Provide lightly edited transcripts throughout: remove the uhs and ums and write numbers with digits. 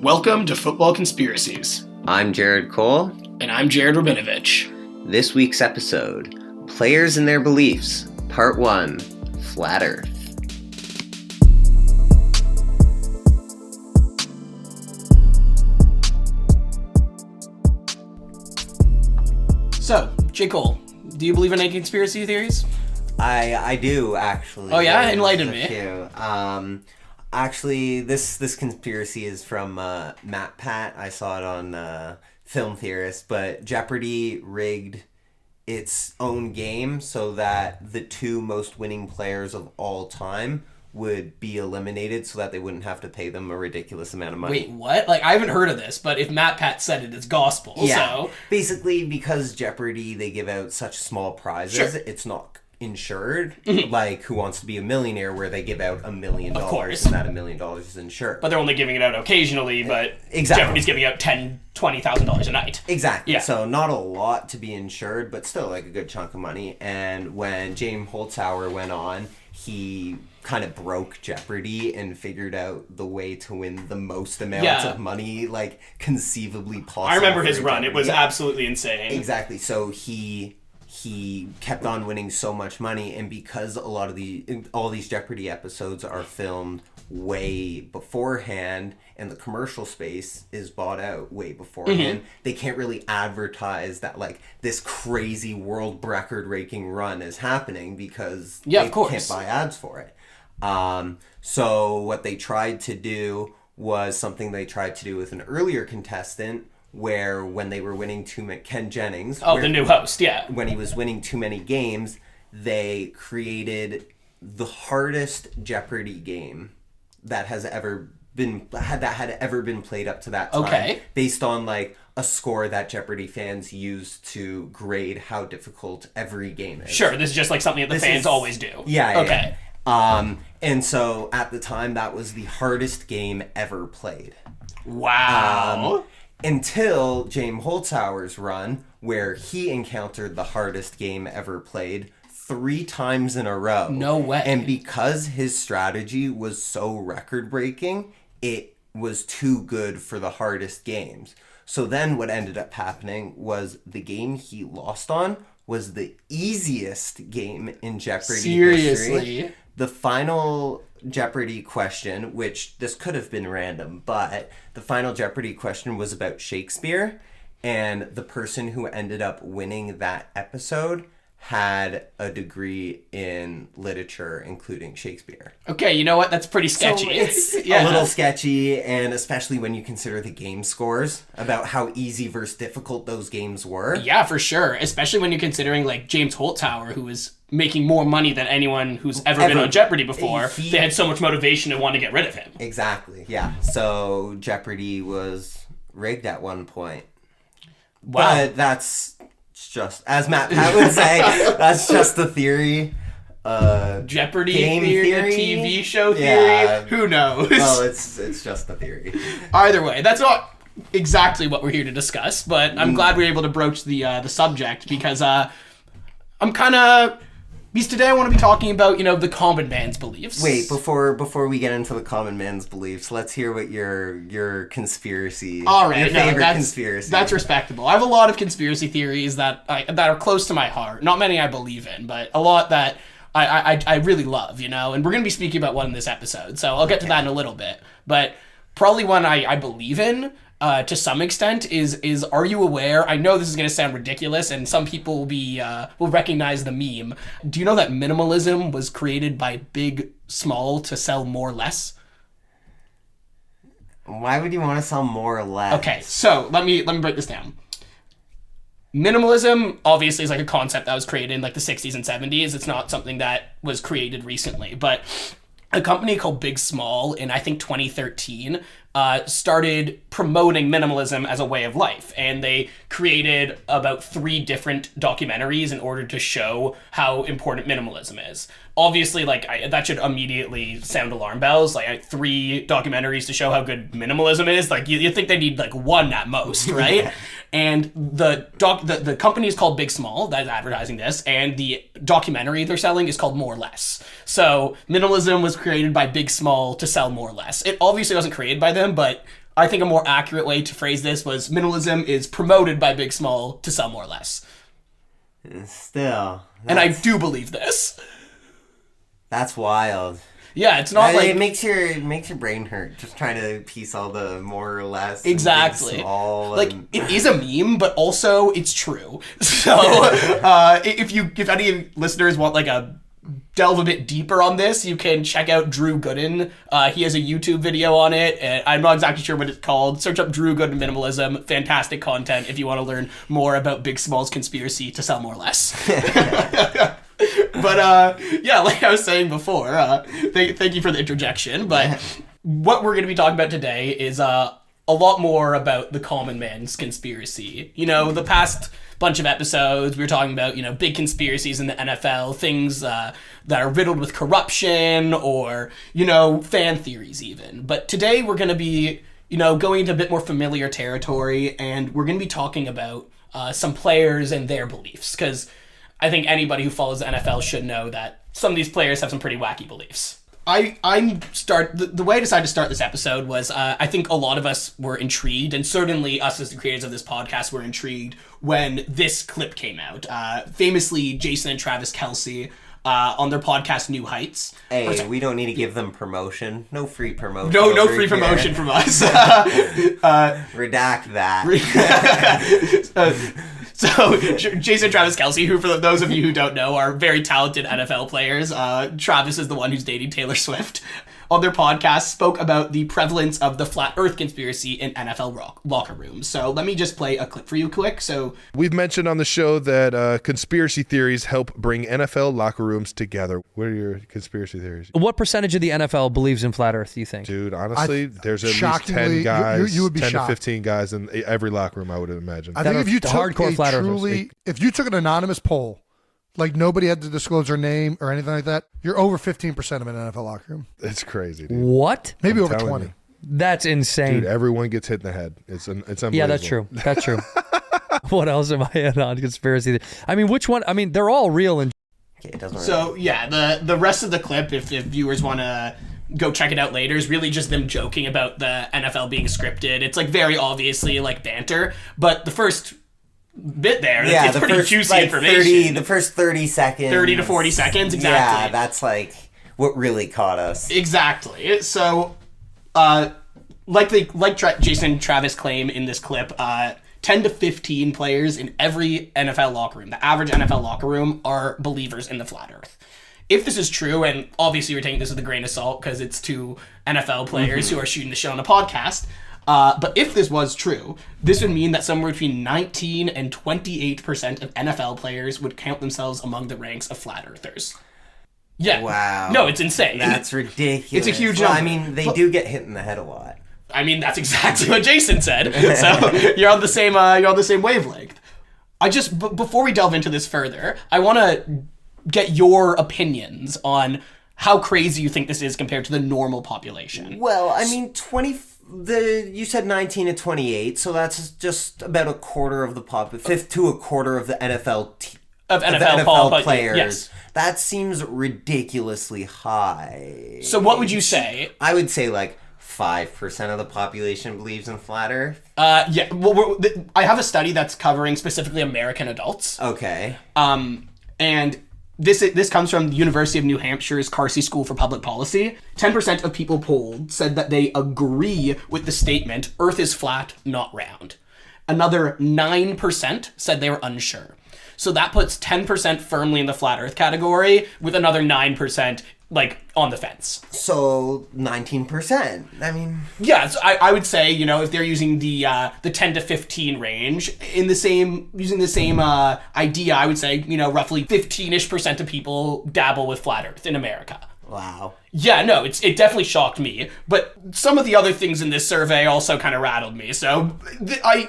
Welcome to Football Conspiracies. I'm Jared Cole. And I'm Jared Rabinovich. This week's episode, Players and Their Beliefs, Part 1, Flat Earth. So, J. Cole, do you believe in any conspiracy theories? I do, actually. Oh yeah? Enlighten me. Actually, this conspiracy is from Matt Pat. I saw it on Film Theorist, but Jeopardy rigged its own game so that the two most winning players of all time would be eliminated so that they wouldn't have to pay them a ridiculous amount of money. Wait, what? Like, I haven't heard of this, but if Matt Pat said it, it's gospel. Yeah. So Basically, because Jeopardy, they give out such small prizes, Sure. it's not insured, like Who Wants to Be a Millionaire, where they give out $1 million Of course. and that $1 million is insured. But they're only giving it out occasionally, but Exactly. Jeopardy's giving out $20,000 a night. Exactly. Yeah. So not a lot to be insured, but still like a good chunk of money. And when James Holzhauer went on, he kind of broke Jeopardy and figured out the way to win the most amounts of money, like conceivably possible. I remember his run. Jeopardy. It was absolutely insane. Exactly. So he kept on winning so much money, and because all these Jeopardy episodes are filmed way beforehand and the commercial space is bought out way beforehand, they can't really advertise that like this crazy world record breaking run is happening because they can't buy ads for it. So what they tried to do was something they tried to do with an earlier contestant, where when they were winning Ken Jennings. The new host, yeah. When he was winning too many games, they created the hardest Jeopardy game that had ever been played up to that time. Okay. Based on like a score that Jeopardy fans use to grade how difficult every game is. Sure, this is just like something that the fans always do. Yeah. Okay. Yeah. And so at the time, that was the hardest game ever played. Wow. Until James Holzhauer's run, where he encountered the hardest game ever played 3 times in a row. No way. And because his strategy was so record-breaking, it was too good for the hardest games. So then what ended up happening was the game he lost on was the easiest game in Jeopardy history. Seriously? The final Jeopardy question, which this could have been random, but the final Jeopardy question was about Shakespeare, and the person who ended up winning that episode had a degree in literature, including Shakespeare. Okay, you know what? That's pretty sketchy. So it's a little sketchy, and especially when you consider the game scores about how easy versus difficult those games were. Yeah, for sure. Especially when you're considering like James Holzhauer, who was making more money than anyone who's ever been on Jeopardy before. They had so much motivation to want to get rid of him. Exactly, yeah. So Jeopardy was rigged at one point. Wow. But that's just, as Matt Pat would say, that's just a theory. Jeopardy game theory, a TV show theory, Yeah. who knows? Well, it's just a theory. Either way, that's not exactly what we're here to discuss, but I'm glad we were able to broach the subject because because today I want to be talking about, the common man's beliefs. Wait, before we get into the common man's beliefs, let's hear what your conspiracy. All right, your favorite conspiracy. That's respectable. I have a lot of conspiracy theories that are close to my heart. Not many I believe in, but a lot that I really love, and we're going to be speaking about one in this episode, so I'll get to that in a little bit. But probably one I believe in, to some extent, is are you aware? I know this is going to sound ridiculous, and some people will recognize the meme. Do you know that minimalism was created by Big Small to sell more less? Why would you want to sell more or less? Okay, so let me break this down. Minimalism obviously is like a concept that was created in like the 60s and 70s. It's not something that was created recently, but a company called Big Small in I think 2013 started promoting minimalism as a way of life, and they created about 3 different documentaries in order to show how important minimalism is. Obviously, that should immediately sound alarm bells. 3 documentaries to show how good minimalism is. You think they need 1 at most, right? And the company is called Big Small that is advertising this, and the documentary they're selling is called More or Less. So minimalism was created by Big Small to sell more or less. It obviously wasn't created by them, but I think a more accurate way to phrase this was minimalism is promoted by Big Small to sell more less. Still. And I do believe this. That's wild. Yeah, it's not like... It makes your brain hurt just trying to piece all the more or less. Exactly. Small like, it is a meme, but also it's true. So, if any listeners want like a delve a bit deeper on this, you can check out Drew Gooden. He has a YouTube video on it, and I'm not exactly sure what it's called. Search up Drew Gooden Minimalism. Fantastic content if you want to learn more about Big Small's conspiracy to sell more or less. But, yeah, like I was saying before, thank you for the interjection, but what we're going to be talking about today is a lot more about the common man's conspiracy. You know, the past bunch of episodes, we were talking about, you know, big conspiracies in the NFL, things that are riddled with corruption or, you know, fan theories even. But today we're going to be, you know, going into a bit more familiar territory, and we're going to be talking about some players and their beliefs, because I think anybody who follows the NFL should know that some of these players have some pretty wacky beliefs. The way I decided to start this episode was I think a lot of us were intrigued, and certainly us as the creators of this podcast were intrigued when this clip came out. Famously, Jason and Travis Kelce on their podcast New Heights. Hey, we don't need to give them promotion. No free promotion. No free promotion from us. Redact that. So, Jason and Travis Kelce, who, for those of you who don't know, are very talented NFL players. Travis is the one who's dating Taylor Swift. On their podcast, spoke about the prevalence of the flat earth conspiracy in NFL locker rooms. So let me just play a clip for you quick. So we've mentioned on the show that conspiracy theories help bring NFL locker rooms together. What are your conspiracy theories? What percentage of the NFL believes in flat earth, do you think? Dude, honestly, there's at least 10 guys, you would be 10 shocked. to 15 guys in every locker room, I would imagine. I think if you took hardcore flat truly, if you took an anonymous poll, like nobody had to disclose their name or anything like that, you're over 15% of an NFL locker room. It's crazy, dude. What? Maybe I'm over telling 20. you. That's insane. Dude, everyone gets hit in the head. It's unbelievable. Yeah, that's true. That's true. What else am I in on conspiracy? I mean, which one? I mean, they're all real and... Okay, it doesn't So, yeah, the rest of the clip, if viewers want to go check it out later, is really just them joking about the NFL being scripted. It's, like, very obviously, like, banter. But the first bit there, yeah, it's pretty first, juicy like, information. The first 30 seconds. 30 to 40 seconds, exactly. Yeah, that's, like, what really caught us. Exactly. So, Jason and Travis claim in this clip, 10 to 15 players in every NFL locker room, the average NFL locker room, are believers in the flat earth. If this is true, and obviously we're taking this with a grain of salt because it's two NFL players who are shooting the shit on a podcast, but if this was true, this would mean that somewhere between 19 and 28% of NFL players would count themselves among the ranks of flat earthers. Yeah. Wow. No, it's insane. That's ridiculous. It's a huge number. number. I mean, they do get hit in the head a lot. I mean, that's exactly what Jason said. So you're on the same wavelength. Before we delve into this further, I want to get your opinions on how crazy you think this is compared to the normal population. Well, I mean, you said 19 to 28, so that's just about a quarter of the fifth to a quarter of the NFL players. Yes. That seems ridiculously high. So what would you say? I would say like 5% of the population believes in flat Earth. Yeah. Well, I have a study that's covering specifically American adults. Okay. And this comes from the University of New Hampshire's Carsey School for Public Policy. 10% of people polled said that they agree with the statement, Earth is flat, not round. Another 9% said they were unsure. So that puts 10% firmly in the flat Earth category, with another 9% like on the fence. So 19%. I mean, yeah. So I would say, you know, if they're using the 10 to 15 range using the same idea, I would say, you know, roughly 15-ish% of people dabble with flat Earth in America. Wow. Yeah, no, it definitely shocked me. But some of the other things in this survey also kind of rattled me. So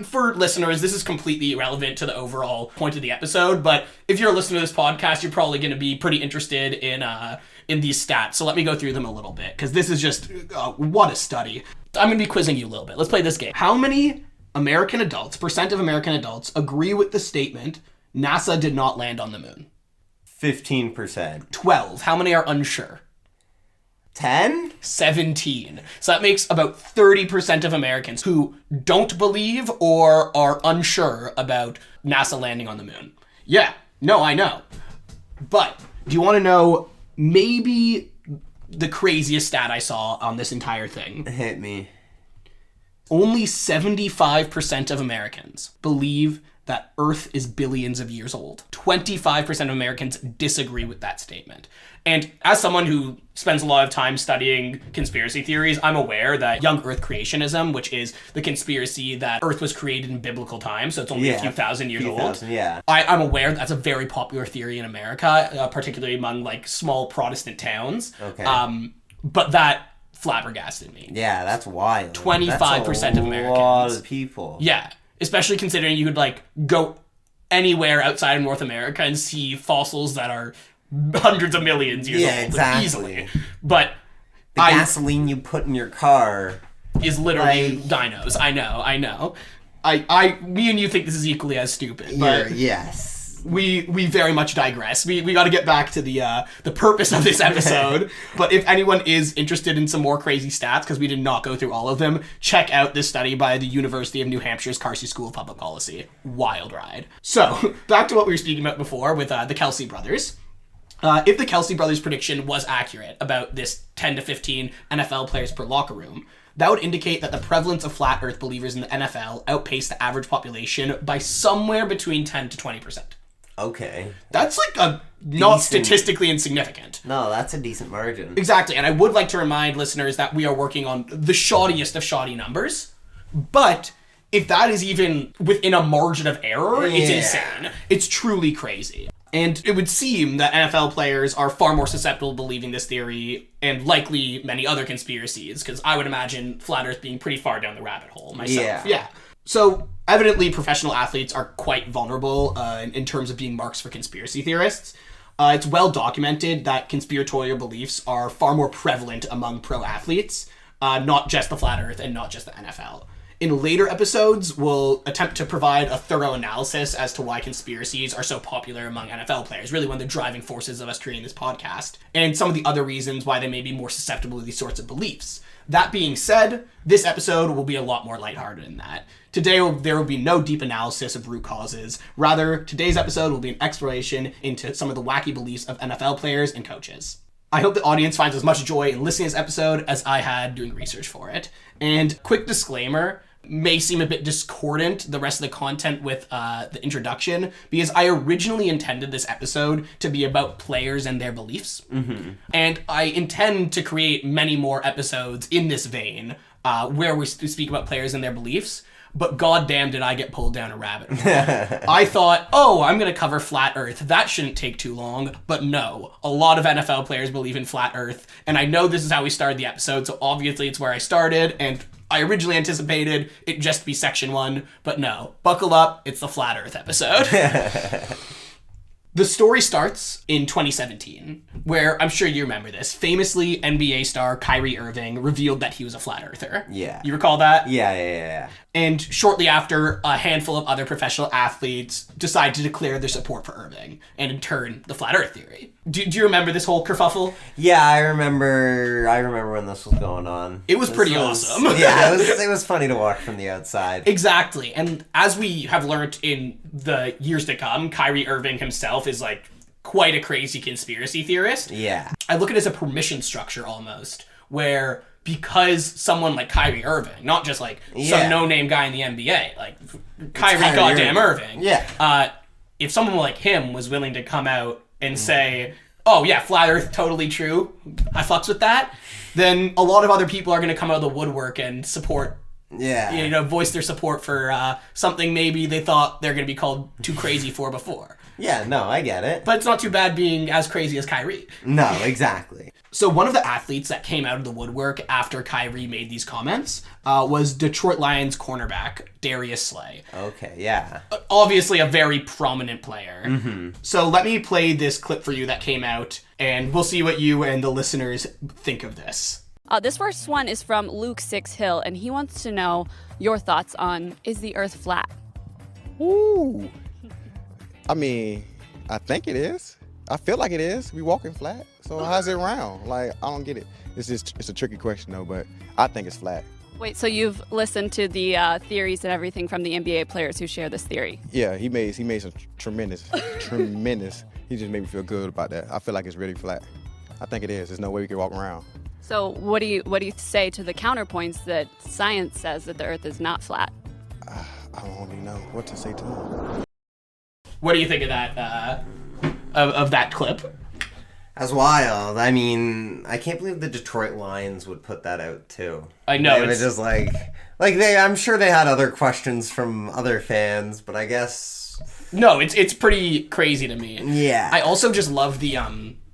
for listeners, this is completely irrelevant to the overall point of the episode. But if you're a listener to this podcast, you're probably going to be pretty interested in these stats. So let me go through them a little bit, because this is just, what a study. I'm going to be quizzing you a little bit. Let's play this game. How many percent of American adults agree with the statement, NASA did not land on the moon? 15%. 12. How many are unsure? 10? 17. So that makes about 30% of Americans who don't believe or are unsure about NASA landing on the moon. Yeah, no, I know. But do you want to know maybe the craziest stat I saw on this entire thing? Hit me. Only 75% of Americans believe that Earth is billions of years old. 25% of Americans disagree with that statement. And as someone who spends a lot of time studying conspiracy theories, I'm aware that young Earth creationism, which is the conspiracy that Earth was created in biblical times, so it's only a few thousand years old. Yeah. I'm aware that's a very popular theory in America, particularly among like small Protestant towns. Okay. But that flabbergasted me. Yeah, that's wild. 25% of Americans. A lot of people. Yeah. Especially considering you could like go anywhere outside of North America and see fossils that are hundreds of millions years old. Exactly. Easily. But the gasoline you put in your car is literally dinos. I know. Me and you think this is equally as stupid. But yes. We very much digress. We got to get back to the purpose of this episode. But if anyone is interested in some more crazy stats, because we did not go through all of them, check out this study by the University of New Hampshire's Carsey School of Public Policy. Wild ride. So back to what we were speaking about before with the Kelsey brothers. If the Kelsey brothers' prediction was accurate about this 10 to 15 NFL players per locker room, that would indicate that the prevalence of flat Earth believers in the NFL outpaced the average population by somewhere between 10 to 20%. Okay. That's like a not statistically insignificant. No, that's a decent margin. Exactly, and I would like to remind listeners that we are working on the shoddiest of shoddy numbers, but if that is even within a margin of error, it's insane. It's truly crazy. And it would seem that NFL players are far more susceptible to believing this theory and likely many other conspiracies, because I would imagine flat Earth being pretty far down the rabbit hole myself. Yeah. So, evidently, professional athletes are quite vulnerable in terms of being marks for conspiracy theorists. It's well documented that conspiratorial beliefs are far more prevalent among pro athletes, not just the flat Earth and not just the NFL. In later episodes, we'll attempt to provide a thorough analysis as to why conspiracies are so popular among NFL players, really one of the driving forces of us creating this podcast, and some of the other reasons why they may be more susceptible to these sorts of beliefs. That being said, this episode will be a lot more lighthearted than that. Today, there will be no deep analysis of root causes. Rather, today's episode will be an exploration into some of the wacky beliefs of NFL players and coaches. I hope the audience finds as much joy in listening to this episode as I had doing research for it. And quick disclaimer, may seem a bit discordant, the rest of the content with the introduction, because I originally intended this episode to be about players and their beliefs. Mm-hmm. And I intend to create many more episodes in this vein where we speak about players and their beliefs. But goddamn did I get pulled down a rabbit hole. I thought, I'm going to cover flat Earth. That shouldn't take too long. But no, a lot of NFL players believe in flat Earth. And I know this is how we started the episode, so obviously it's where I started. And I originally anticipated it just be section 1. But no, buckle up, it's the flat Earth episode. The story starts in 2017, where I'm sure you remember this. Famously, NBA star Kyrie Irving revealed that he was a flat earther. Yeah. You recall that? Yeah. And shortly after, a handful of other professional athletes decided to declare their support for Irving, and in turn, the flat Earth theory. Do you remember this whole kerfuffle? Yeah, I remember when this was going on. It was pretty awesome. Yeah, it was funny to watch from the outside. Exactly. And as we have learned in the years to come, Kyrie Irving himself is like quite a crazy conspiracy theorist. Yeah. I look at it as a permission structure almost, where because someone like Kyrie Irving, not just like some no-name guy in the NBA, like Kyrie goddamn Irving. Yeah. If someone like him was willing to come out and say, oh yeah, flat Earth, totally true, I fucks with that, then a lot of other people are going to come out of the woodwork and support, voice their support for something maybe they thought they're going to be called too crazy for before. Yeah, no, I get it. But it's not too bad being as crazy as Kyrie. No, exactly. So one of the athletes that came out of the woodwork after Kyrie made these comments was Detroit Lions cornerback Darius Slay. Okay, yeah. Obviously a very prominent player. Mm-hmm. So let me play this clip for you that came out, and we'll see what you and the listeners think of this. This first one is from Luke Six Hill, and he wants to know your thoughts on, is the Earth flat? Ooh. I mean, I think it is. I feel like it is. We walking flat, so So how's it round? Like, I don't get it. It's a tricky question though, but I think it's flat. Wait, so you've listened to the theories and everything from the NBA players who share this theory? Yeah, he made some tremendous. He just made me feel good about that. I feel like it's really flat. I think it is. There's no way we can walk around. So what do you say to the counterpoints that science says that the Earth is not flat? I don't really know what to say to him. What do you think of that of that clip? That's wild. I mean, I can't believe the Detroit Lions would put that out too. I know. It was just like they. I'm sure they had other questions from other fans, but I guess No, it's pretty crazy to me. Yeah. I also just love the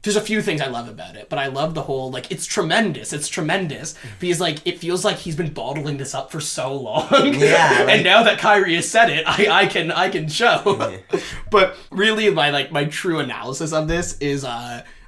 there's a few things I love about it, but I love the whole, like, it's tremendous because, like, it feels like he's been bottling this up for so long. Yeah. And now that Kyrie has said it, I can show. Yeah. But really, my true analysis of this is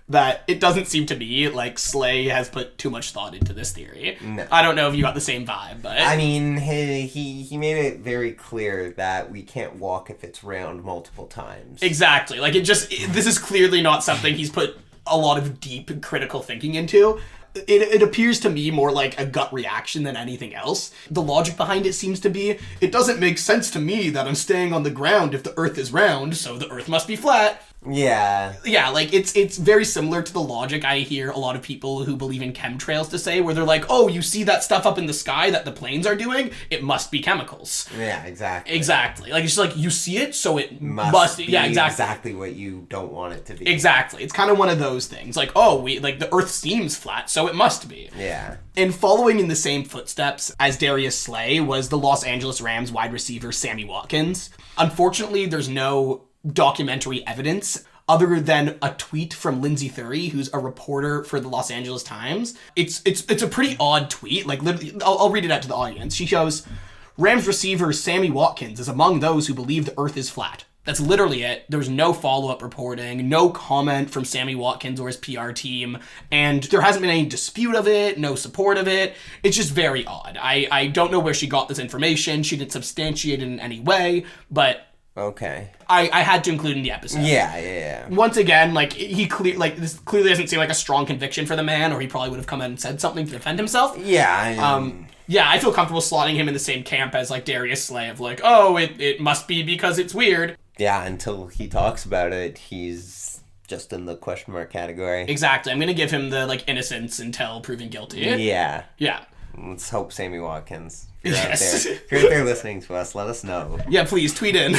that it doesn't seem to me like Slay has put too much thought into this theory. No. I don't know if you got the same vibe, but I mean, he made it very clear that we can't walk if it's round multiple times. Exactly. Like, this is clearly not something he's put a lot of deep and critical thinking into. It appears to me more like a gut reaction than anything else. The logic behind it seems to be, it doesn't make sense to me that I'm staying on the ground if the Earth is round, so the Earth must be flat. Yeah. Yeah, like, it's very similar to the logic I hear a lot of people who believe in chemtrails to say, where they're like, oh, you see that stuff up in the sky that the planes are doing? It must be chemicals. Yeah, exactly. Exactly. Like, it's just like, you see it, so it must be yeah, exactly. exactly what you don't want it to be. Exactly. It's kind of one of those things. Like, oh, the Earth seems flat, so it must be. Yeah. And following in the same footsteps as Darius Slay was the Los Angeles Rams wide receiver Sammy Watkins. Unfortunately, there's no documentary evidence other than a tweet from Lindsay Thury, who's a reporter for the Los Angeles Times. It's a pretty odd tweet. Like, literally, I'll read it out to the audience. She goes, Rams receiver Sammy Watkins is among those who believe the Earth is flat. That's literally it. There's no follow-up reporting, no comment from Sammy Watkins or his PR team, and there hasn't been any dispute of it, no support of it. It's just very odd. I don't know where she got this information. She didn't substantiate it in any way, but okay. I had to include in the episode. Yeah. Once again, like, this clearly doesn't seem like a strong conviction for the man, or he probably would have come out and said something to defend himself. Yeah. Yeah, I feel comfortable slotting him in the same camp as, like, Darius Slay of, like, oh, it must be because it's weird. Yeah, until he talks about it, he's just in the question mark category. Exactly. I'm going to give him the, like, innocence until proven guilty. Yeah. Yeah. Let's hope Sammy Watkins. Yes. If you're out there listening to us, let us know. Yeah, please, tweet in.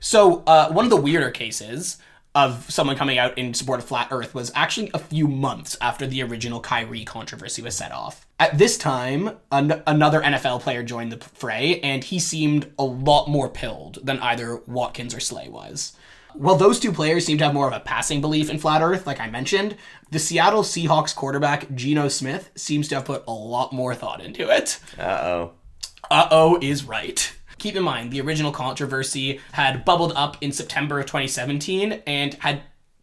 So, one of the weirder cases of someone coming out in support of Flat Earth was actually a few months after the original Kyrie controversy was set off. At this time, another NFL player joined the fray, and he seemed a lot more pilled than either Watkins or Slay was. While those two players seem to have more of a passing belief in Flat Earth, like I mentioned, the Seattle Seahawks quarterback Geno Smith seems to have put a lot more thought into it. Uh-oh. Uh-oh is right. Keep in mind, the original controversy had bubbled up in September of 2017 and had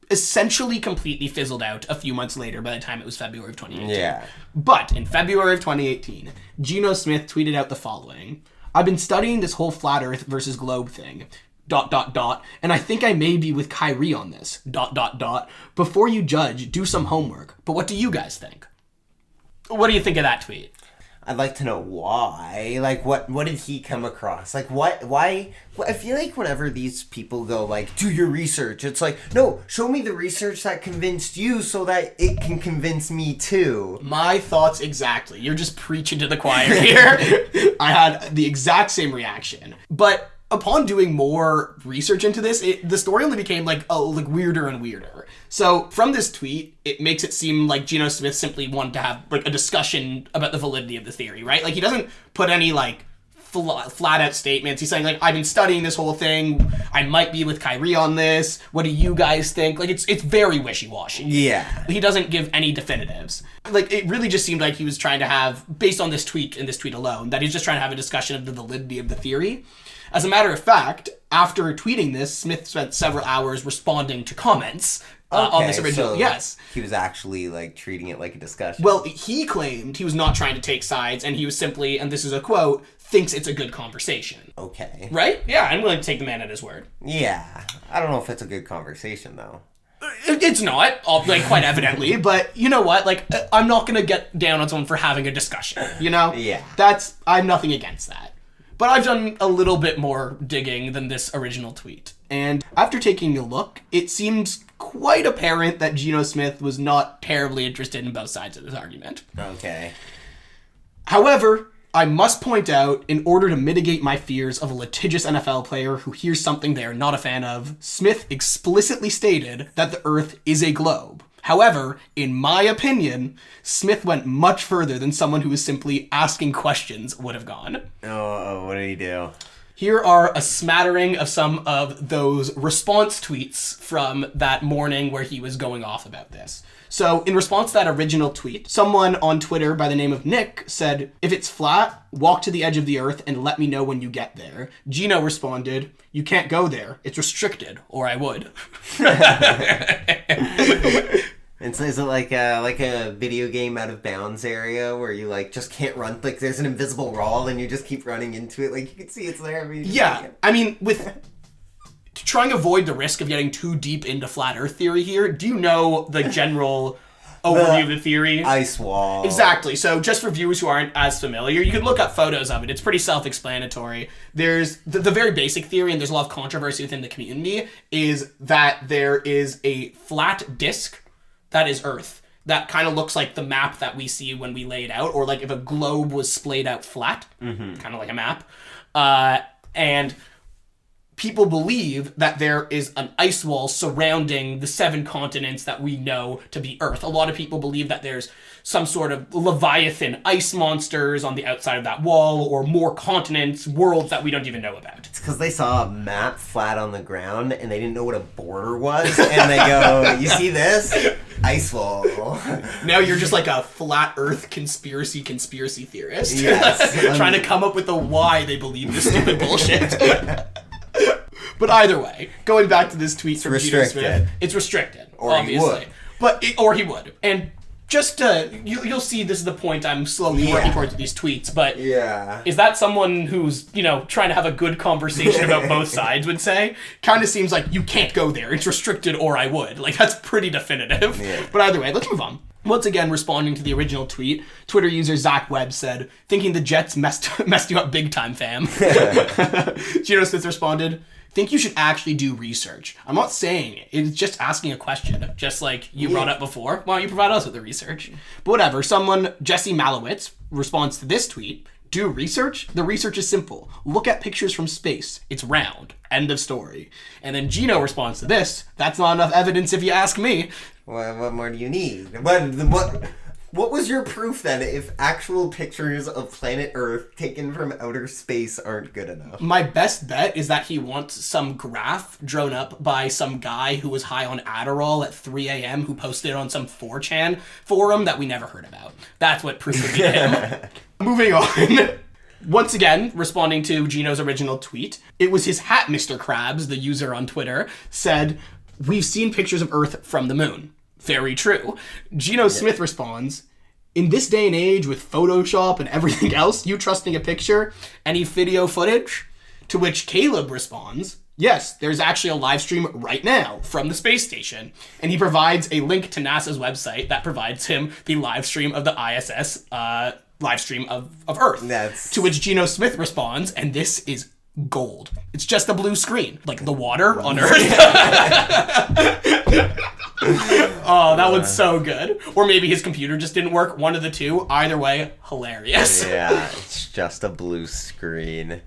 essentially completely fizzled out a few months later by the time it was February of 2018. Yeah. But in February of 2018, Geno Smith tweeted out the following: I've been studying this whole flat earth versus globe thing, ... and I think I may be with Kyrie on this, ... Before you judge, do some homework. But what do you guys think? What do you think of that tweet? I'd like to know why. Like, what did he come across? Like, why? I feel like whenever these people go, like, do your research, it's like, no, show me the research that convinced you so that it can convince me too. My thoughts exactly. You're just preaching to the choir here. I had the exact same reaction. But upon doing more research into this, the story only became like weirder and weirder. So from this tweet, it makes it seem like Geno Smith simply wanted to have like a discussion about the validity of the theory, right? Like, he doesn't put any like flat out statements. He's saying like, I've been studying this whole thing. I might be with Kyrie on this. What do you guys think? Like, it's very wishy-washy. Yeah. He doesn't give any definitives. Like, it really just seemed like he was trying to have, based on this tweet and this tweet alone, that he's just trying to have a discussion of the validity of the theory. As a matter of fact, after tweeting this, Smith spent several hours responding to comments on this original. So yes. He was actually like treating it like a discussion. Well, he claimed he was not trying to take sides, and he was simply, and this is a quote, thinks it's a good conversation. Okay. Right? Yeah, I'm willing to take the man at his word. Yeah. I don't know if it's a good conversation, though. It's not, like, quite evidently, but you know what? Like, I'm not going to get down on someone for having a discussion, you know? Yeah. I'm nothing against that. But I've done a little bit more digging than this original tweet. And after taking a look, it seems quite apparent that Geno Smith was not terribly interested in both sides of this argument. Okay. However, I must point out, in order to mitigate my fears of a litigious NFL player who hears something they are not a fan of, Smith explicitly stated that the Earth is a globe. However, in my opinion, Smith went much further than someone who was simply asking questions would have gone. Oh, what did he do? Here are a smattering of some of those response tweets from that morning where he was going off about this. So, in response to that original tweet, someone on Twitter by the name of Nick said, "If it's flat, walk to the edge of the Earth and let me know when you get there." Geno responded, "You can't go there. It's restricted, or I would." And so is it like a video game out of bounds area where you like just can't run? Like there's an invisible wall and you just keep running into it. Like you can see it's there. I mean, with trying to avoid the risk of getting too deep into flat Earth theory here, do you know the general overview of the theory? Ice wall. Exactly. So just for viewers who aren't as familiar, you can look up photos of it. It's pretty self-explanatory. There's the very basic theory, and there's a lot of controversy within the community, is that there is a flat disk that is Earth that kind of looks like the map that we see when we lay it out, or like if a globe was splayed out flat, kind of like a map. And people believe that there is an ice wall surrounding the 7 continents that we know to be Earth. A lot of people believe that there's some sort of Leviathan ice monsters on the outside of that wall, or more continents, worlds that we don't even know about. It's because they saw a map flat on the ground and they didn't know what a border was, and they go, "You see this? Ice wall." Now you're just like a flat Earth conspiracy theorist. Yes. Trying to come up with the why they believe this stupid bullshit. But either way, going back to this tweet from Geno Smith, it's restricted, or obviously. He would. And just you'll see this is the point I'm slowly working towards with these tweets, but is that someone who's, trying to have a good conversation about both sides would say? Kind of seems like you can't go there. It's restricted, or I would. Like, that's pretty definitive. Yeah. But either way, let's move on. Once again, responding to the original tweet, Twitter user Zach Webb said, "Thinking the Jets messed you up big time, fam." Geno Smith responded, "Think you should actually do research. I'm not saying it. It's just asking a question, just like you brought up before. Why don't you provide us with the research?" But whatever. Someone, Jesse Malowitz, responds to this tweet, "Do research? The research is simple. Look at pictures from space. It's round. End of story." And then Geno responds to this, "That's not enough evidence if you ask me." What more do you need? What was your proof then if actual pictures of planet Earth taken from outer space aren't good enough? My best bet is that he wants some graph drawn up by some guy who was high on Adderall at 3 a.m. who posted it on some 4chan forum that we never heard about. That's what proof would be to him. Moving on. Once again, responding to Geno's original tweet, it was his hat, Mr. Krabs, the user on Twitter, said, "We've seen pictures of Earth from the moon." Very true. Geno Smith responds, "In this day and age with Photoshop and everything else, you trusting a picture? Any video footage?" To which Caleb responds, "Yes, there's actually a live stream right now from the space station." And he provides a link to NASA's website that provides him the live stream of the ISS live stream of Earth. To which Geno Smith responds, and this is gold. It's just a blue screen, like the water on Earth. Oh, that one's so good. Or maybe his computer just didn't work. One of the two. Either way, hilarious. Yeah, it's just a blue screen.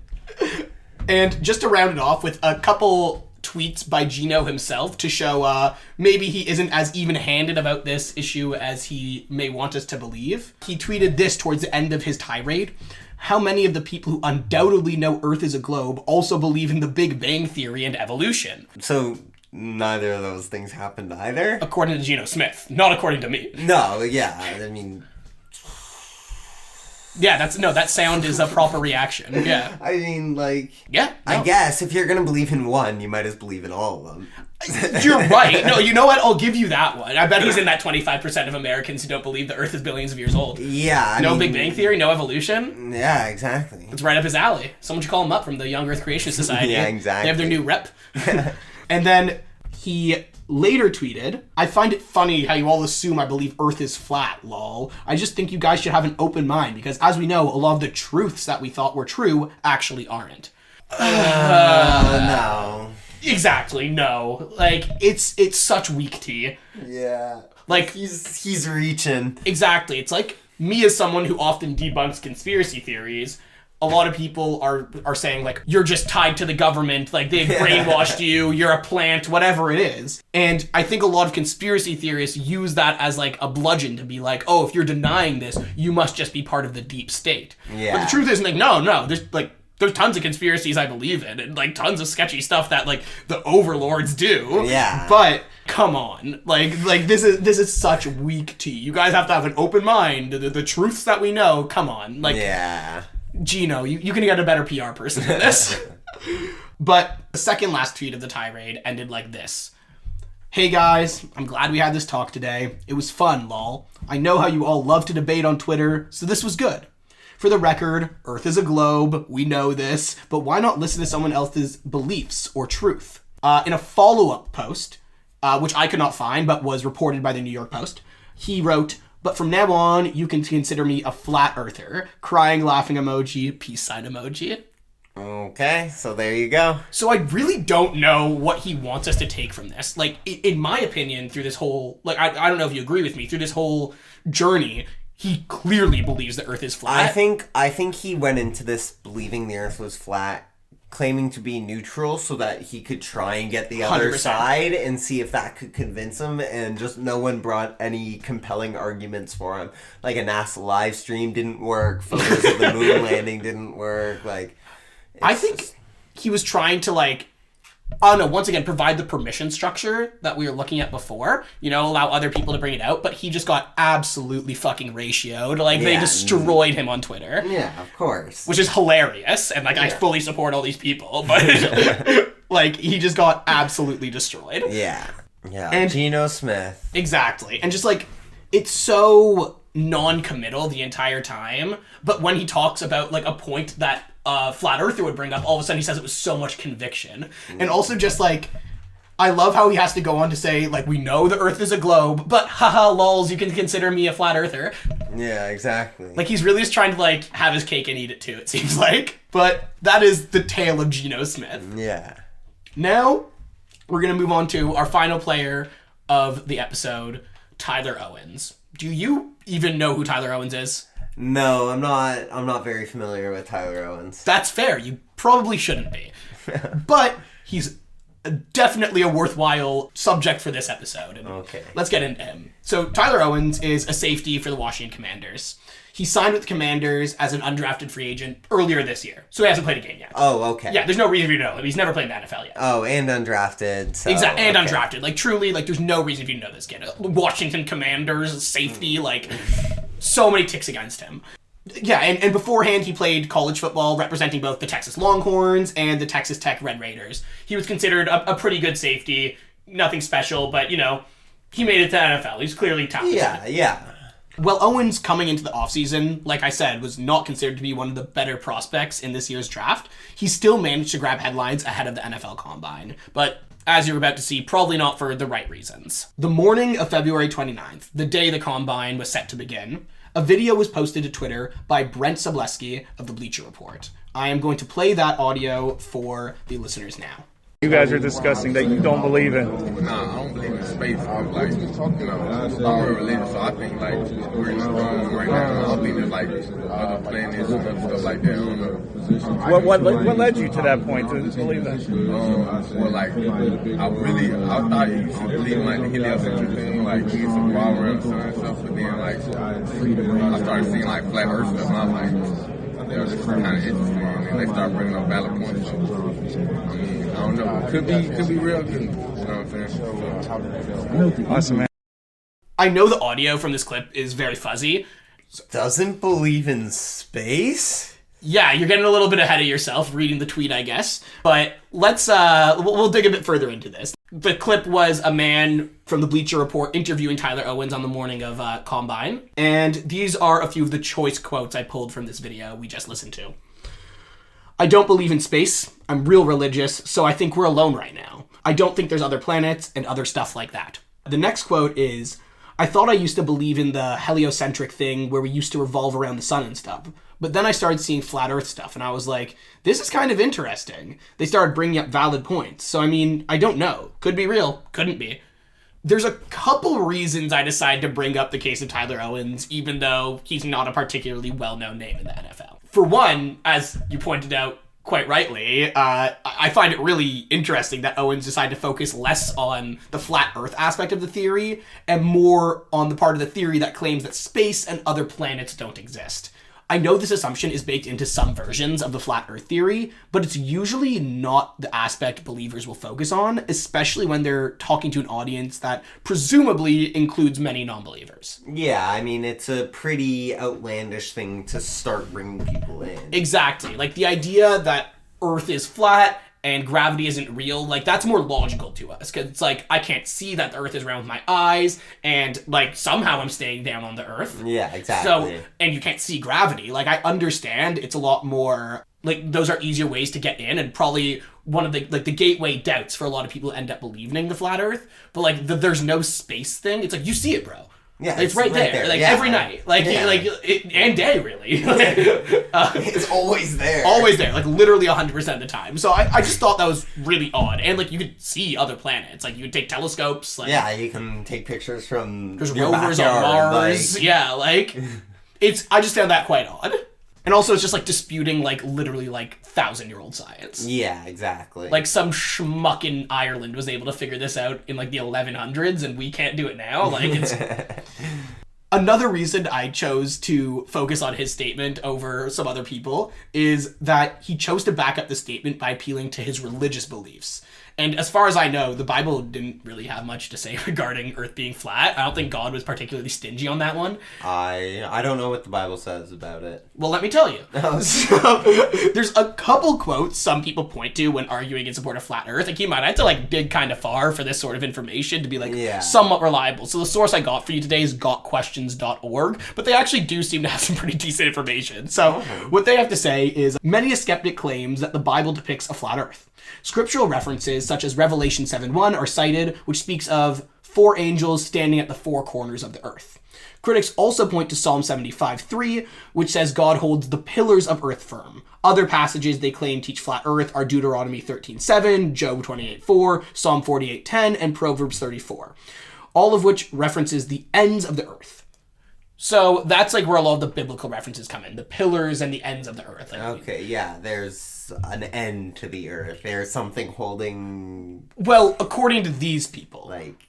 And just to round it off with a couple tweets by Geno himself to show maybe he isn't as even-handed about this issue as he may want us to believe. He tweeted this towards the end of his tirade. "How many of the people who undoubtedly know Earth is a globe also believe in the Big Bang Theory and evolution?" So neither of those things happened either? According to Geno Smith, not according to me. No, yeah, I mean... Yeah, that sound is a proper reaction. Yeah. I mean, like... Yeah. No. I guess if you're going to believe in one, you might as believe in all of them. You're right. No, you know what? I'll give you that one. I bet he's in that 25% of Americans who don't believe the Earth is billions of years old. Yeah. No Big Bang Theory, no evolution. Yeah, exactly. It's right up his alley. Someone should call him up from the Young Earth Creation Society. Yeah, exactly. They have their new rep. And then He later tweeted, "I find it funny how you all assume I believe Earth is flat, lol. I just think you guys should have an open mind because as we know, a lot of the truths that we thought were true actually aren't." No. Exactly, no. Like, it's such weak tea. Yeah. Like, he's reaching. Exactly. It's like me as someone who often debunks conspiracy theories. A lot of people are saying, like, you're just tied to the government, like, they've brainwashed you, you're a plant, whatever it is. And I think a lot of conspiracy theorists use that as, like, a bludgeon to be like, oh, if you're denying this, you must just be part of the deep state. Yeah. But the truth is, like, no, there's tons of conspiracies I believe in, and, like, tons of sketchy stuff that, like, the overlords do. Yeah. But come on, like this is such weak tea. You guys have to have an open mind. The truths that we know, come on, like. Yeah. Geno, you can get a better PR person than this. But the second last tweet of the tirade ended like this. "Hey guys, I'm glad we had this talk today. It was fun, lol. I know how you all love to debate on Twitter, so this was good. For the record, Earth is a globe, we know this, but why not listen to someone else's beliefs or truth?" In a follow-up post, which I could not find but was reported by the New York Post, he wrote, "But from now on, you can consider me a flat earther. Crying, laughing emoji, peace sign emoji." Okay, so there you go. So I really don't know what he wants us to take from this. Like, in my opinion, through this whole, like, I don't know if you agree with me, through this whole journey, he clearly believes the Earth is flat. I think he went into this believing the Earth was flat, claiming to be neutral so that he could try and get the other 100%. side and see if that could convince him, and just no one brought any compelling arguments for him. Like, a NASA live stream didn't work, photos of the moon landing didn't work, like... I think he was trying to, like, I don't know, once again, provide the permission structure that we were looking at before, you know, allow other people to bring it out, but he just got absolutely fucking ratioed. Like, they destroyed him on Twitter. Yeah, of course. Which is hilarious, and, like, I fully support all these people, but, like, he just got absolutely destroyed. Yeah. Yeah, and Geno Smith. Exactly. And just, like, it's so non-committal the entire time, but when he talks about, like, a point that Flat Earther would bring up, all of a sudden he says it with so much conviction. And also just, like, I love how he has to go on to say, like, we know the Earth is a globe, but haha lols, you can consider me a flat earther. Yeah, exactly. Like, he's really just trying to, like, have his cake and eat it too, it seems like. But that is the tale of Geno Smith. Yeah. Now, we're going to move on to our final player of the episode, Tyler Owens. Do you even know who Tyler Owens is? No, I'm not very familiar with Tyler Owens. That's fair. You probably shouldn't be. But he's definitely a worthwhile subject for this episode. And okay. Let's get into him. So Tyler Owens is a safety for the Washington Commanders. He signed with the Commanders as an undrafted free agent earlier this year. So he hasn't played a game yet. Oh, okay. Yeah, there's no reason for you to know him. He's never played in the NFL yet. Oh, and undrafted. So, exactly, and undrafted. Like, truly, like, there's no reason for you to know this kid. Washington Commanders, safety, like, so many ticks against him. Yeah, and beforehand, he played college football representing both the Texas Longhorns and the Texas Tech Red Raiders. He was considered a pretty good safety, nothing special, but, you know, he made it to the NFL. He's clearly talented. Yeah. Well, Owens, coming into the offseason, like I said, was not considered to be one of the better prospects in this year's draft. He still managed to grab headlines ahead of the NFL Combine, but as you're about to see, probably not for the right reasons. The morning of February 29th, the day the Combine was set to begin, a video was posted to Twitter by Brent Sobleski of the Bleacher Report. I am going to play that audio for the listeners now. You guys are discussing that you don't believe in. Nah, I don't believe in space. I'm like, you know, I'm real religious, so I think like we're in the wrong right now. I think it's like planets and stuff like that. I don't know. What led you to that point to believe that? Well, like I thought you should believe in like the heliocentric thing, like he's a revolve around the sun and stuff. But then like I started seeing like flat Earth stuff, and I'm like, this is kind of interesting. And they start bringing up valid points. I mean, I don't know. Could be real. You know what I'm saying? Awesome, man. I know the audio from this clip is very fuzzy. Doesn't believe in space? Yeah, you're getting a little bit ahead of yourself reading the tweet, I guess. But let's, we'll dig a bit further into this. The clip was a man from the Bleacher Report interviewing Tyler Owens on the morning of Combine. And these are a few of the choice quotes I pulled from this video we just listened to. I don't believe in space. I'm real religious, so I think we're alone right now. I don't think there's other planets and other stuff like that. The next quote is, I thought I used to believe in the heliocentric thing where we used to revolve around the sun and stuff. But then I started seeing flat earth stuff and I was like, this is kind of interesting. They started bringing up valid points. So, I mean, I don't know. Could be real. Couldn't be. There's a couple reasons I decided to bring up the case of Tyler Owens, even though he's not a particularly well-known name in the NFL. For one, as you pointed out quite rightly, I find it really interesting that Owens decided to focus less on the flat earth aspect of the theory and more on the part of the theory that claims that space and other planets don't exist. I know this assumption is baked into some versions of the flat earth theory, but it's usually not the aspect believers will focus on, especially when they're talking to an audience that presumably includes many non-believers. Yeah, I mean, it's a pretty outlandish thing to start bringing people in. Exactly. Like, the idea that Earth is flat and gravity isn't real, like, that's more logical to us, because it's like, I can't see that the Earth is round with my eyes, and, like, somehow I'm staying down on the Earth. Yeah, exactly. So, and you can't see gravity. Like, I understand it's a lot more, like, those are easier ways to get in, and probably one of the, like, the gateway doubts for a lot of people who end up believing in the flat Earth, but, like, there's no space thing. It's like, you see it, bro. Yeah, it's right there. Like, every night. Like, and day, really. It's always there. Always there. Like, literally 100% of the time. So I just thought that was really odd. And, like, you could see other planets. Like, you could take telescopes. Like, yeah, you can take pictures from there's your rovers backyard, on Mars. like... Yeah, like, I just found that quite odd. And also, it's just, like, disputing, like, literally, like, 1,000-year-old science. Yeah, exactly. Like, some schmuck in Ireland was able to figure this out in, like, the 1100s, and we can't do it now. Like, it's... Another reason I chose to focus on his statement over some other people is that he chose to back up the statement by appealing to his religious beliefs. And as far as I know, the Bible didn't really have much to say regarding Earth being flat. I don't think God was particularly stingy on that one. I don't know what the Bible says about it. Well, let me tell you. So, there's a couple quotes some people point to when arguing in support of flat Earth. And keep in mind, I had to like dig kind of far for this sort of information to be like somewhat reliable. So the source I got for you today is gotquestions.org, but they actually do seem to have some pretty decent information. So what they have to say is, many a skeptic claims that the Bible depicts a flat Earth. Scriptural references such as Revelation 7:1 are cited, which speaks of 4 angels standing at the 4 corners of the earth. Critics also point to Psalm 75:3, which says God holds the pillars of earth firm. Other passages they claim teach flat earth are Deuteronomy 13:7, Job 28:4, Psalm 48:10, and Proverbs 34, all of which references the ends of the earth. So that's like where a lot of the biblical references come in, the pillars and the ends of the earth. Like, okay, yeah, there's an end to the earth. There's something holding... Well, according to these people. Like,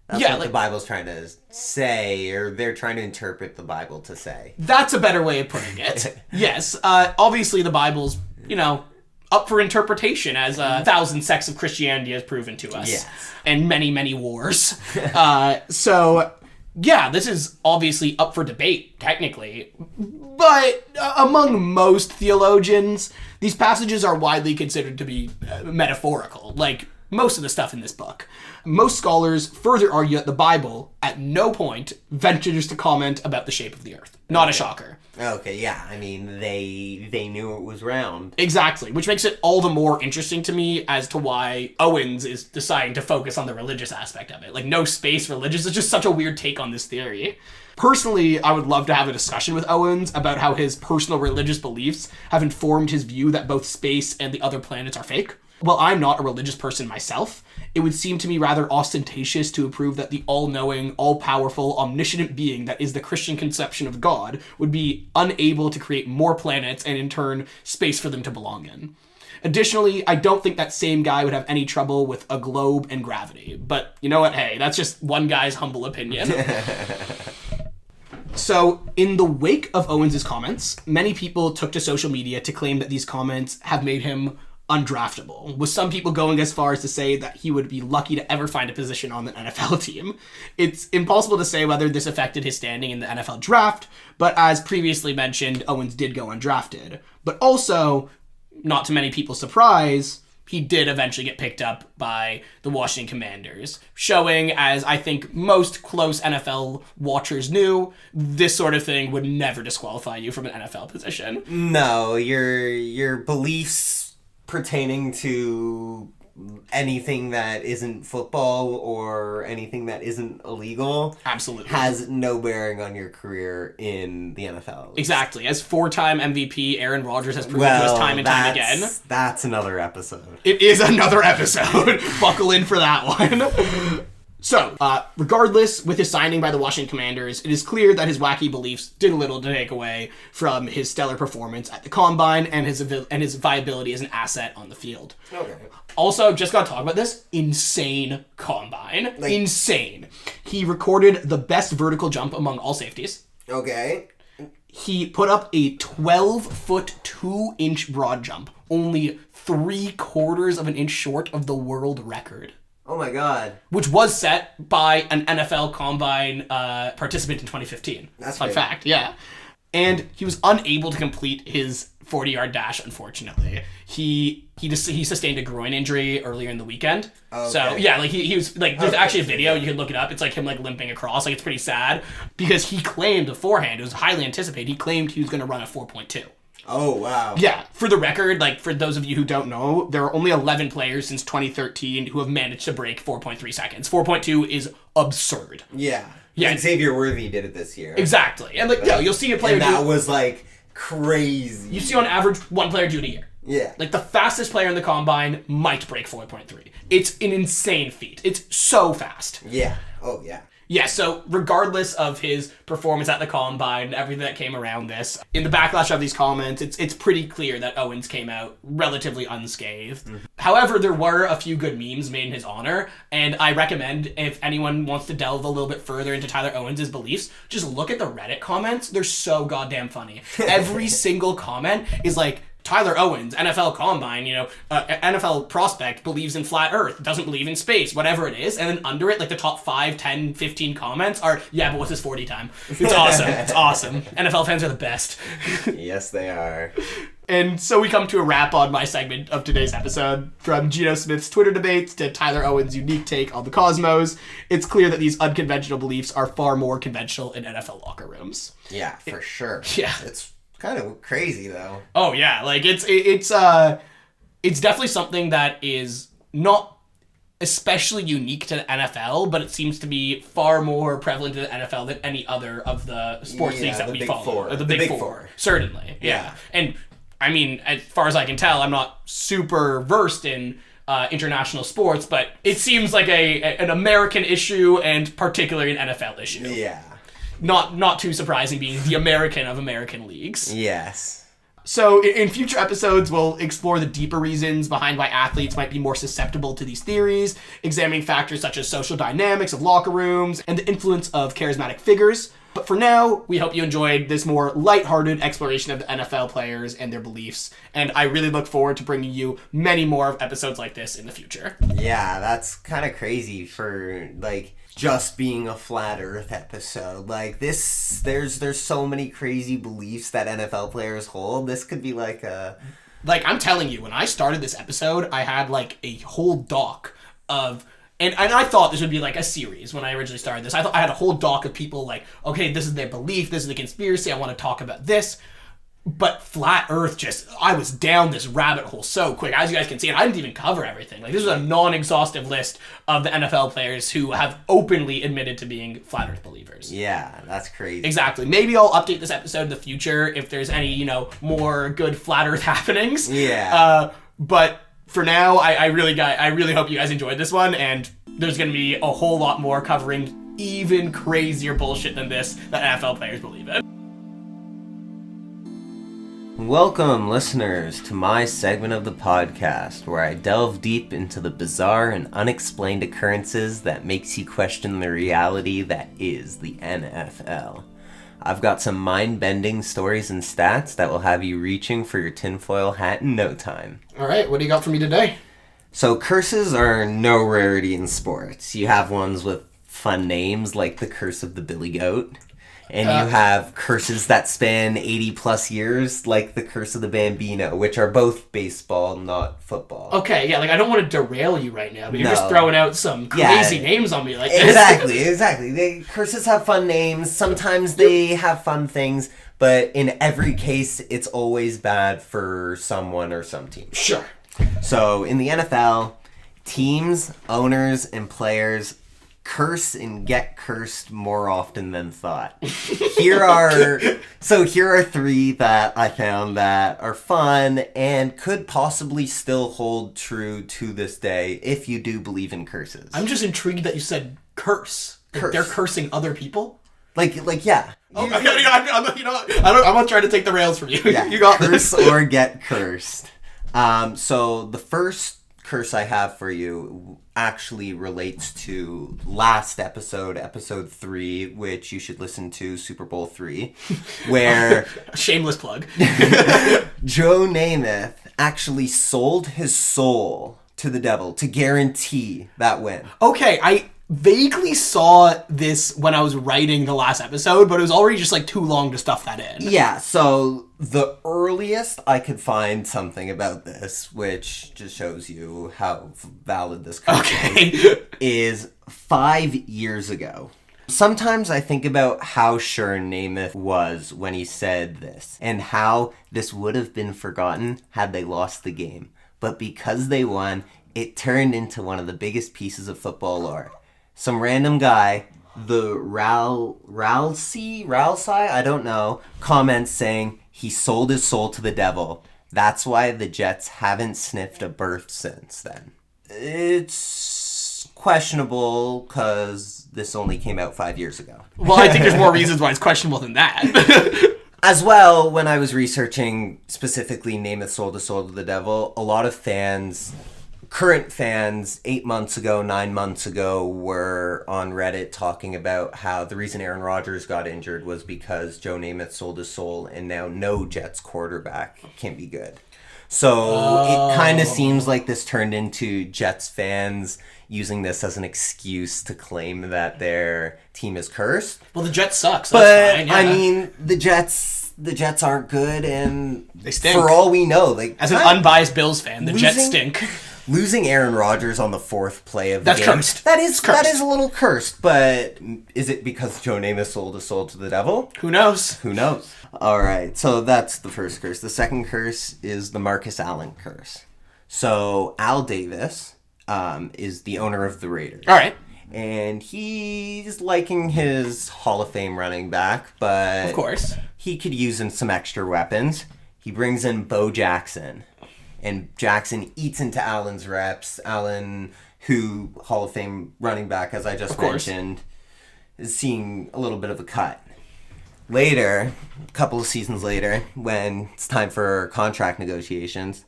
that's what the Bible's trying to say, or they're trying to interpret the Bible to say. That's a better way of putting it. Yes, obviously the Bible's, you know, up for interpretation, as 1,000 sects of Christianity has proven to us. Yes. And many, many wars. So... yeah, this is obviously up for debate, technically. But among most theologians, these passages are widely considered to be metaphorical, like most of the stuff in this book. Most scholars further argue that the Bible, at no point, ventures to comment about the shape of the earth. Not a shocker. Okay, yeah, I mean, they knew it was round. Exactly, which makes it all the more interesting to me as to why Owens is deciding to focus on the religious aspect of it. Like, no space religious is just such a weird take on this theory. Personally, I would love to have a discussion with Owens about how his personal religious beliefs have informed his view that both space and the other planets are fake. While I'm not a religious person myself, it would seem to me rather ostentatious to prove that the all-knowing, all-powerful, omniscient being that is the Christian conception of God would be unable to create more planets and in turn space for them to belong in. Additionally, I don't think that same guy would have any trouble with a globe and gravity. But you know what? Hey, that's just one guy's humble opinion. So, in the wake of Owens' comments, many people took to social media to claim that these comments have made him undraftable, with some people going as far as to say that he would be lucky to ever find a position on an NFL team. It's impossible to say whether this affected his standing in the NFL draft, but as previously mentioned, Owens did go undrafted. But also, not to many people's surprise, he did eventually get picked up by the Washington Commanders, showing, as I think most close NFL watchers knew, this sort of thing would never disqualify you from an NFL position. No, your beliefs pertaining to anything that isn't football or anything that isn't illegal Absolutely. has no bearing on your career in the NFL. Exactly. As 4-time MVP, Aaron Rodgers has proven to us time and time again. That's another episode. It is another episode. Buckle in for that one. So, regardless, with his signing by the Washington Commanders, it is clear that his wacky beliefs did little to take away from his stellar performance at the Combine and his viability as an asset on the field. Okay. Also, just gotta talk about this, insane Combine. Insane. He recorded the best vertical jump among all safeties. Okay. He put up a 12-foot, 2-inch broad jump, only 3/4 of an inch short of the world record. Oh my God. Which was set by an NFL Combine participant in 2015. That's fun fact, yeah. And he was unable to complete his 40-yard dash, unfortunately. He sustained a groin injury earlier in the weekend. Okay. So, yeah, like he was, like, there's actually a video, you can look it up. It's like him, like, limping across. Like, it's pretty sad. Because he claimed beforehand, it was highly anticipated, he claimed he was going to run a 4.2. Oh, wow. Yeah, for the record, like, for those of you who don't know, there are only 11 players since 2013 who have managed to break 4.3 seconds. 4.2 is absurd. Yeah. Yeah. And Xavier Worthy did it this year. Exactly. And, like, you'll see a player and that was, like, crazy. You see on average one player do it a year. Yeah. Like, the fastest player in the Combine might break 4.3. It's an insane feat. It's so fast. Yeah. Oh, yeah. Yeah, so regardless of his performance at the Combine and everything that came around this, in the backlash of these comments, it's pretty clear that Owens came out relatively unscathed. Mm-hmm. However, there were a few good memes made in his honor, and I recommend, if anyone wants to delve a little bit further into Tyler Owens' beliefs, just look at the Reddit comments. They're so goddamn funny. Every single comment is like, Tyler Owens, NFL Combine, NFL prospect, believes in flat earth, doesn't believe in space, whatever it is. And then under it, like the top 5, 10, 15 comments are, yeah, but what's his 40 time? It's awesome. It's awesome. NFL fans are the best. Yes, they are. And so we come to a wrap on my segment of today's episode. From Geno Smith's Twitter debates to Tyler Owens' unique take on the cosmos, it's clear that these unconventional beliefs are far more conventional in NFL locker rooms. Yeah, for sure. Yeah. It's kind of crazy though. Oh yeah, like it's definitely something that is not especially unique to the NFL, but it seems to be far more prevalent to the NFL than any other of the sports leagues that we follow. The Big Four. Certainly. Yeah. And I mean, as far as I can tell, I'm not super versed in international sports, but it seems like an American issue and particularly an NFL issue. Yeah. Not too surprising, being the American of American leagues. Yes. So in future episodes, we'll explore the deeper reasons behind why athletes might be more susceptible to these theories, examining factors such as social dynamics of locker rooms and the influence of charismatic figures. But for now, we hope you enjoyed this more lighthearted exploration of the NFL players and their beliefs, and I really look forward to bringing you many more episodes like this in the future. Yeah, that's kind of crazy for, like, just being a flat earth episode. Like, this, there's so many crazy beliefs that NFL players hold. This could be like a... Like, I'm telling you, when I started this episode, I had, like, a whole doc of... And I thought this would be like a series when I originally started this. I thought I had a whole doc of people like, okay, this is their belief, this is the conspiracy, I want to talk about this. But flat earth I was down this rabbit hole so quick. As you guys can see, and I didn't even cover everything. Like, this is a non-exhaustive list of the NFL players who have openly admitted to being flat earth believers. Yeah, that's crazy. Exactly. Maybe I'll update this episode in the future if there's any, more good flat earth happenings. Yeah. But for now, I really hope you guys enjoyed this one, and there's going to be a whole lot more covering even crazier bullshit than this that NFL players believe in. Welcome, listeners, to my segment of the podcast where I delve deep into the bizarre and unexplained occurrences that makes you question the reality that is the NFL. I've got some mind-bending stories and stats that will have you reaching for your tinfoil hat in no time. All right, what do you got for me today? So curses are no rarity in sports. You have ones with fun names like the curse of the Billy Goat. And you have curses that span 80 plus years, like the curse of the Bambino, which are both baseball, not football. Okay, yeah, like I don't want to derail you right now, but you're just throwing out some crazy names on me like this. Exactly. Curses have fun names. Sometimes they have fun things, but in every case, it's always bad for someone or some team. Sure. So in the NFL, Teams, owners, and players curse and get cursed more often than thought. Here are three that I found that are fun and could possibly still hold true to this day if you do believe in curses. I'm just intrigued that you said curse. Like they're cursing other people? Like yeah. I'm not trying to take the rails from you. Yeah, You got curse this. or get cursed. So the first curse I have for you actually relates to last episode 3, which you should listen to, Super Bowl 3, where Shameless plug. Joe Namath actually sold his soul to the devil to guarantee that win. Okay, I vaguely saw this when I was writing the last episode, but it was already just like too long to stuff that in. Yeah, so the earliest I could find something about this, which just shows you how valid this curse is 5 years ago. Sometimes I think about how sure Namath was when he said this, and how this would have been forgotten had they lost the game. But because they won, it turned into one of the biggest pieces of football lore. Some random guy, the Ralsei, I don't know, comments saying he sold his soul to the devil. That's why the Jets haven't sniffed a berth since then. It's questionable because this only came out 5 years ago. Well, I think there's more reasons why it's questionable than that. As well, when I was researching specifically Namath sold his soul to the devil, a lot of fans, current fans, 8 months ago, 9 months ago, were on Reddit talking about how the reason Aaron Rodgers got injured was because Joe Namath sold his soul, and now no Jets quarterback can be good. So it kind of seems like this turned into Jets fans using this as an excuse to claim that their team is cursed. Well, the Jets suck, so but that's fine. Yeah. I mean, the Jets aren't good, and they stink. For all we know, as an unbiased Bills fan, the Jets stink. Losing Aaron Rodgers on the 4th play of the That's game, cursed. That is cursed. That is a little cursed, but is it because Joe Namath sold his soul to the devil? Who knows? Who knows? All right, so that's the first curse. The second curse is the Marcus Allen curse. So Al Davis is the owner of the Raiders. All right. And he's liking his Hall of Fame running back, but of course he could use some extra weapons. He brings in Bo Jackson. And Jackson eats into Allen's reps. Allen, who Hall of Fame running back, as I just mentioned, is seeing a little bit of a cut. Later, a couple of seasons later, when it's time for contract negotiations,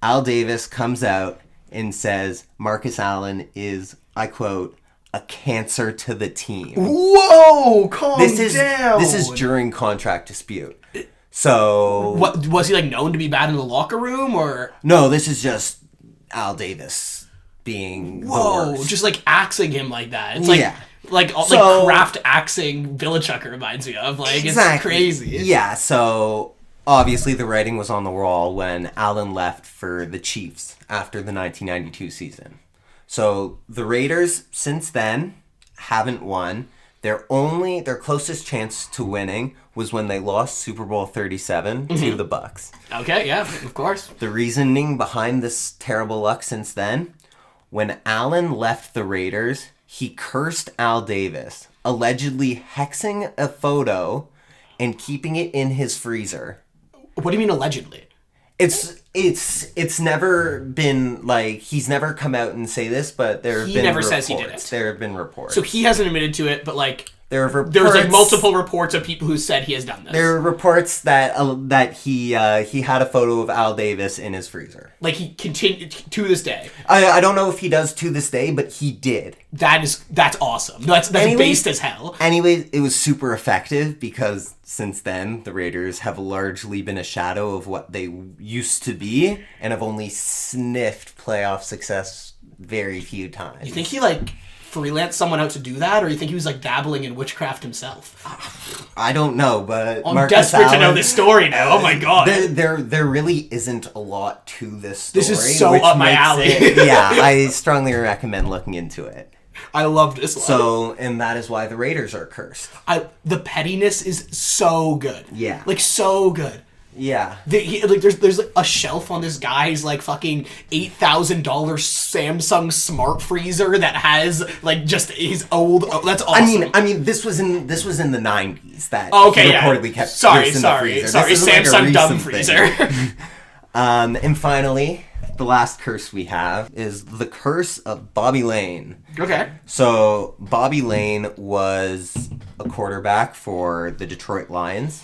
Al Davis comes out and says Marcus Allen is, I quote, a cancer to the team. Whoa, calm down. This is during contract dispute. So what was he like known to be bad in the locker room, or no? This is just Al Davis being the worst. Just like axing him like that. It's like Kraft axing Vilichuk reminds me of. Like exactly. It's crazy. Yeah. So obviously the writing was on the wall when Allen left for the Chiefs after the 1992 season. So the Raiders since then haven't won. Their closest chance to winning was when they lost Super Bowl 37 to the Bucs. Okay, yeah, of course. The reasoning behind this terrible luck since then, when Allen left the Raiders, he cursed Al Davis, allegedly hexing a photo and keeping it in his freezer. What do you mean allegedly? It's never been like he's never come out and say this, but there have been never reports. Says he did it. There have been reports. So he hasn't admitted to it, but like there's like multiple reports of people who said he has done this. There are reports that he had a photo of Al Davis in his freezer. Like he continued to this day. I don't know if he does to this day, but he did. That's awesome. That's based as hell. Anyways, it was super effective because since then the Raiders have largely been a shadow of what they used to be and have only sniffed playoff success very few times. You think he like freelance someone out to do that, or you think he was like dabbling in witchcraft himself? I don't know, but I'm desperate to know this story now. Oh my god, there really isn't a lot to this story. This is so up my alley. Yeah, I strongly recommend looking into it. I love this one. So, and that is why the Raiders are cursed. The pettiness is so good. Yeah, like so good. Yeah. There's like a shelf on this guy's like fucking $8,000 Samsung smart freezer that has like just his old. Oh, that's awesome. I mean, this was in the 90s that okay, he yeah. reportedly kept. Sorry, this in the freezer. Samsung dumb freezer. And finally, the last curse we have is the curse of Bobby Lane. Okay. So Bobby Lane was a quarterback for the Detroit Lions.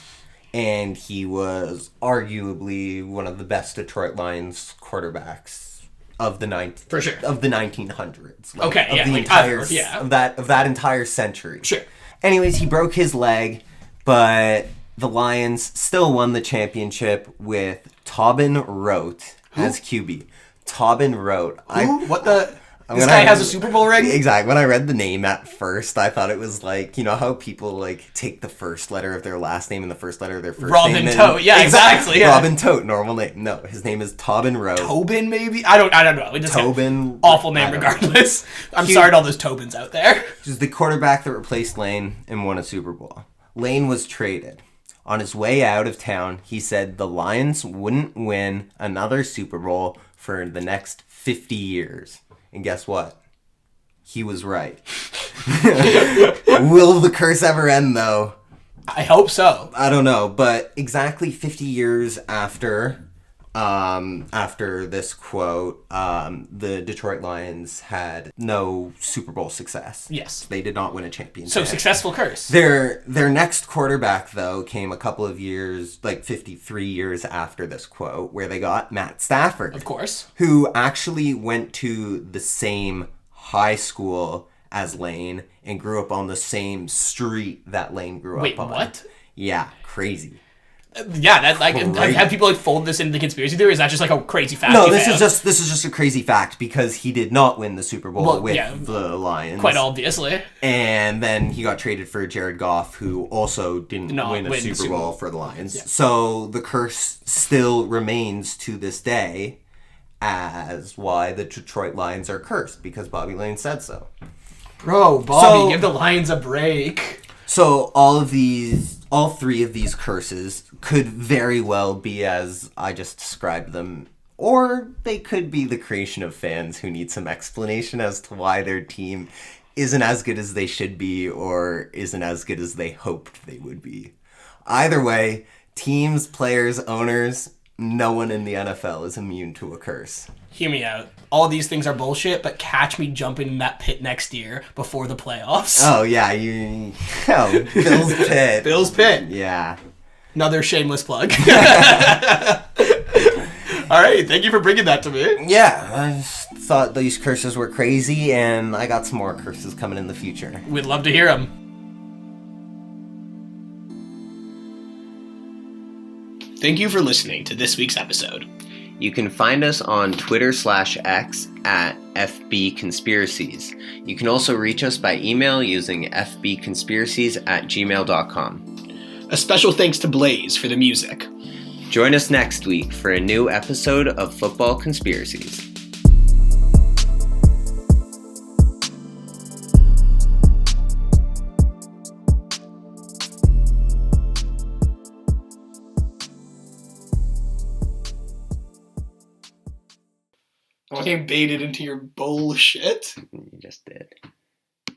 And he was arguably one of the best Detroit Lions quarterbacks of the For sure. of the 1900s. Okay, of yeah, the like entire ever, yeah. of that entire century. Sure. Anyways, he broke his leg, but the Lions still won the championship with Tobin Rote as QB. Tobin Rote. Who? What the? This guy has a Super Bowl ring? Exactly. When I read the name at first, I thought it was like, you know how people like take the first letter of their last name and the first letter of their first name? Robin Tote. Yeah, exactly. Yeah. Robin Tote, normal name. No, his name is Tobin Rote. Tobin, maybe? I don't know. It just Tobin. Awful name regardless. I'm sorry to all those Tobins out there. He's the quarterback that replaced Lane and won a Super Bowl. Lane was traded. On his way out of town, he said the Lions wouldn't win another Super Bowl for the next 50 years. And guess what? He was right. Will the curse ever end, though? I hope so. I don't know, but exactly 50 years after this quote, the Detroit Lions had no Super Bowl success. Yes. They did not win a championship. So successful curse. Their next quarterback, though, came a couple of years, like 53 years after this quote, where they got Matt Stafford. Of course. Who actually went to the same high school as Lane and grew up on the same street that Lane grew up on. Wait, what? Yeah, crazy. Yeah, that like have people like fold this into the conspiracy theory? Or is that just like a crazy fact? No, this is just a crazy fact because he did not win the Super Bowl with the Lions. Quite obviously. And then he got traded for Jared Goff, who also didn't win a Super Bowl for the Lions. Yeah. So the curse still remains to this day as why the Detroit Lions are cursed, because Bobby Lane said so. Bro, Bobby, give the Lions a break. So all three of these curses could very well be as I just described them, or they could be the creation of fans who need some explanation as to why their team isn't as good as they should be or isn't as good as they hoped they would be. Either way, teams, players, owners, no one in the NFL is immune to a curse. Hear me out. All these things are bullshit, but catch me jumping in that pit next year before the playoffs. Oh, yeah. Bill's Pit. Bill's Pit. Yeah. Another shameless plug. All right. Thank you for bringing that to me. Yeah. I just thought these curses were crazy, and I got some more curses coming in the future. We'd love to hear them. Thank you for listening to this week's episode. You can find us on Twitter/X at FB Conspiracies. You can also reach us by email using fbconspiracies@gmail.com. A special thanks to Blaze for the music. Join us next week for a new episode of Football Conspiracies. I getting baited into your bullshit. You just did.